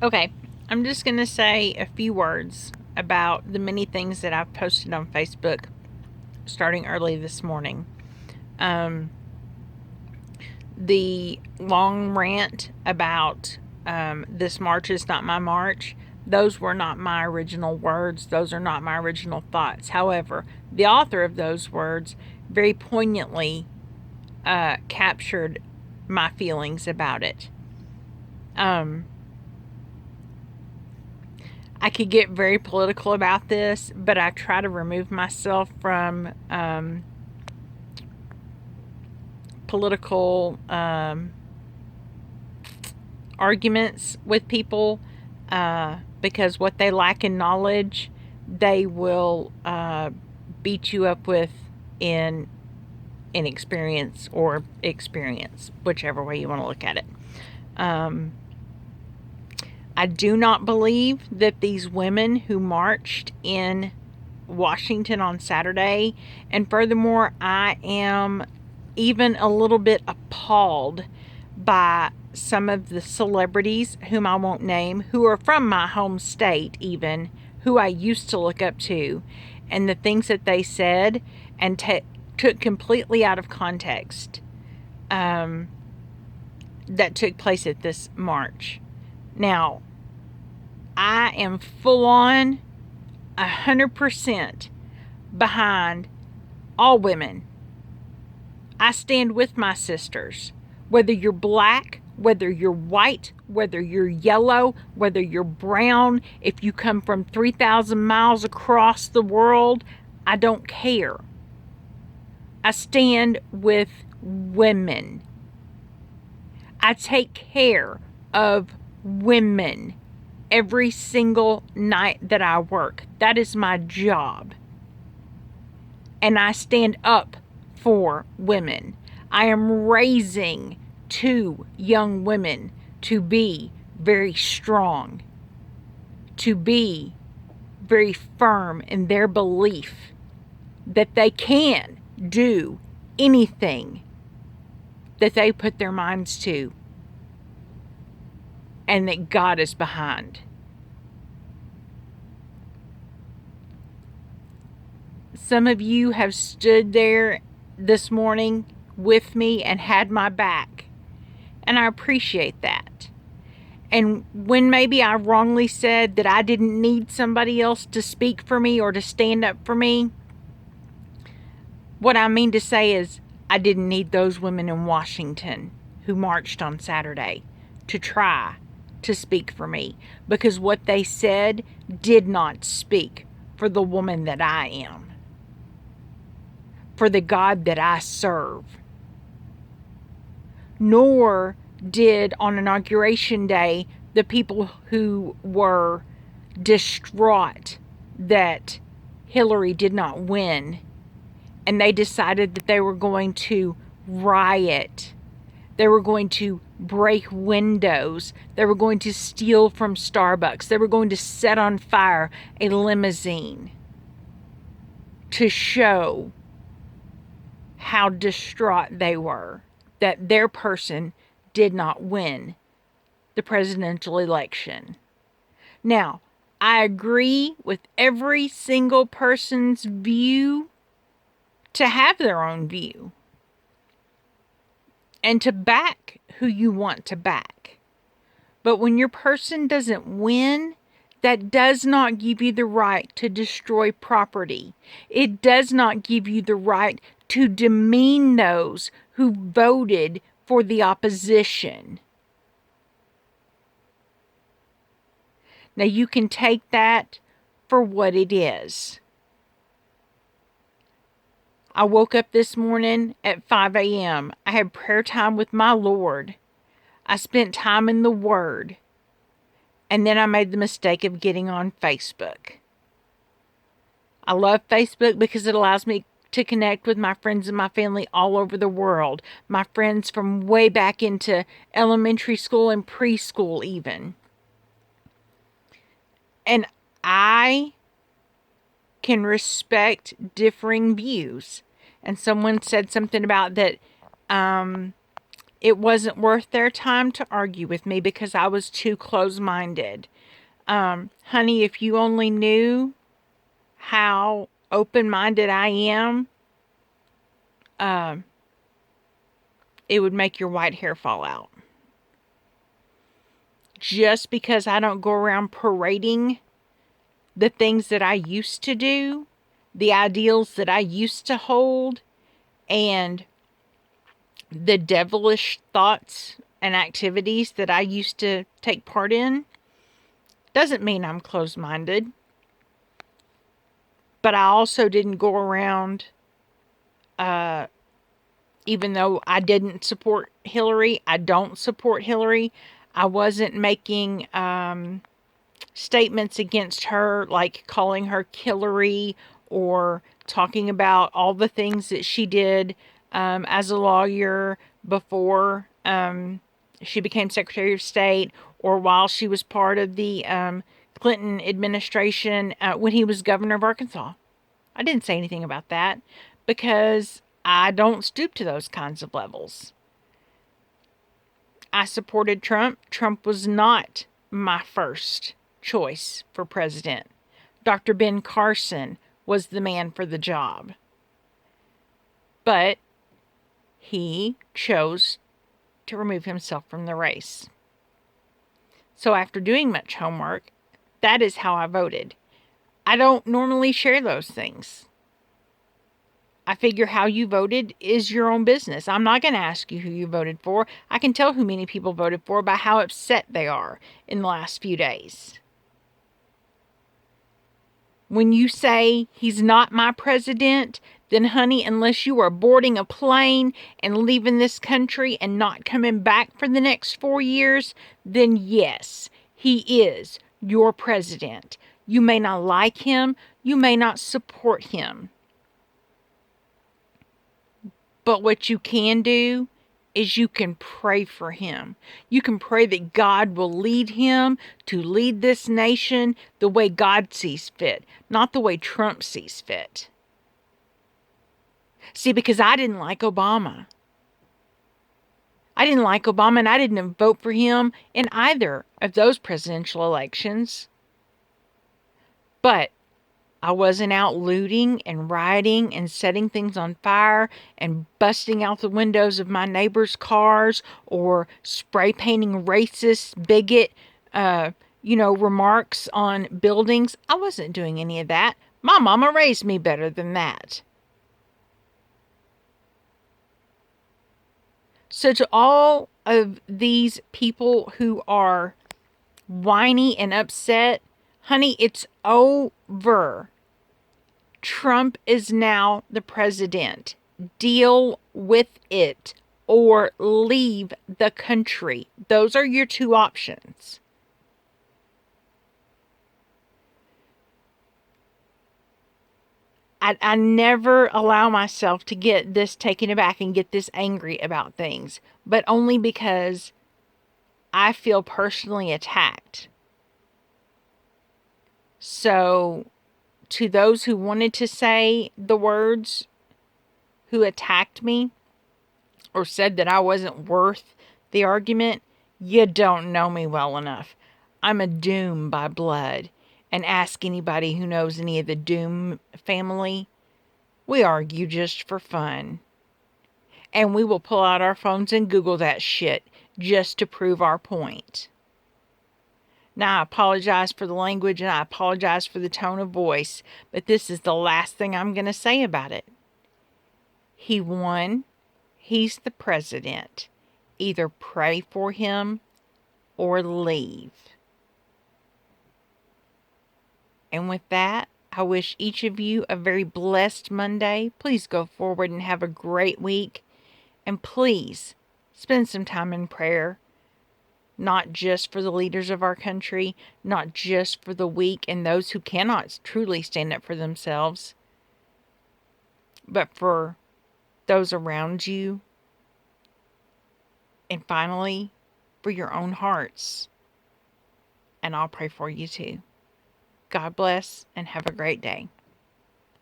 Okay, I'm just going to say a few words about the many things that I've posted on Facebook starting early this morning. Um, the long rant about this march is not my march, those were not my original words. Those are not my original thoughts. However, the author of those words very poignantly captured my feelings about it. I could get very political about this, but I try to remove myself from political arguments with people because what they lack in knowledge, they will beat you up with in inexperience or experience, whichever way you want to look at it. I do not believe that these women who marched in Washington on Saturday, and furthermore, I am even a little bit appalled by some of the celebrities whom I won't name, who are from my home state, even who I used to look up to, and the things that they said and took completely out of context that took place at this march. Now, I am full on 100% behind all women. I stand with my sisters. Whether you're black, whether you're white, whether you're yellow, whether you're brown, if you come from 3,000 miles across the world, I don't care. I stand with women. I take care of women every single night that I work. That is my job. And I stand up for women. I am raising 2 young women to be very strong, to be very firm in their belief that they can do anything that they put their minds to, and that God is behind. Some of you have stood there this morning with me and had my back, and I appreciate that. And when maybe I wrongly said that I didn't need somebody else to speak for me or to stand up for me, what I mean to say is I didn't need those women in Washington who marched on Saturday to try to speak for me, because what they said did not speak for the woman that I am, for the God that I serve. Nor did on Inauguration Day the people who were distraught that Hillary did not win and they decided that they were going to riot. They were going to break windows. They were going to steal from Starbucks. They were going to set on fire a limousine to show how distraught they were that their person did not win the presidential election. Now, I agree with every single person's view to have their own view and to back who you want to back. But when your person doesn't win, that does not give you the right to destroy property. It does not give you the right to demean those who voted for the opposition. Now, you can take that for what it is. I woke up this morning at 5 a.m. I had prayer time with my Lord. I spent time in the Word. And then I made the mistake of getting on Facebook. I love Facebook because it allows me to connect with my friends and my family all over the world. My friends from way back into elementary school and preschool even. And I can respect differing views. And someone said something about that it wasn't worth their time to argue with me because I was too close-minded. Honey, if you only knew how open-minded I am, it would make your white hair fall out. Just because I don't go around parading the things that I used to do, the ideals that I used to hold, and the devilish thoughts and activities that I used to take part in, doesn't mean I'm closed-minded. But I also didn't go around, even though I didn't support Hillary, I don't support Hillary. I wasn't making statements against her, like calling her Killary or talking about all the things that she did as a lawyer before she became Secretary of State, or while she was part of the Clinton administration when he was governor of Arkansas. I didn't say anything about that because I don't stoop to those kinds of levels. I supported Trump. Trump was not my first choice for president. Dr. Ben Carson was the man for the job. But he chose to remove himself from the race. So after doing much homework, that is how I voted. I don't normally share those things. I figure how you voted is your own business. I'm not going to ask you who you voted for. I can tell who many people voted for by how upset they are in the last few days. When you say he's not my president, then honey, unless you are boarding a plane and leaving this country and not coming back for the next 4 years, then yes, he is your president. You may not like him. You may not support him. But what you can do is you can pray for him. You can pray that God will lead him to lead this nation the way God sees fit, not the way Trump sees fit. See, because I didn't like Obama. I didn't like Obama, and I didn't vote for him in either of those presidential elections. But I wasn't out looting and rioting and setting things on fire and busting out the windows of my neighbors' cars or spray painting racist, bigot, remarks on buildings. I wasn't doing any of that. My mama raised me better than that. So to all of these people who are whiny and upset, honey, it's over. Trump is now the president. Deal with it or leave the country. Those are your two options. I never allow myself to get this taken aback and get this angry about things, but only because I feel personally attacked. So, to those who wanted to say the words, who attacked me or said that I wasn't worth the argument, you don't know me well enough. I'm a Doom by blood. And ask anybody who knows any of the Doom family. We argue just for fun. And we will pull out our phones and Google that shit just to prove our point. Now, I apologize for the language and I apologize for the tone of voice, but this is the last thing I'm going to say about it. He won. He's the president. Either pray for him or leave. And with that, I wish each of you a very blessed Monday. Please go forward and have a great week. And please spend some time in prayer. Not just for the leaders of our country, not just for the weak and those who cannot truly stand up for themselves, but for those around you. And finally, for your own hearts. And I'll pray for you too. God bless and have a great day.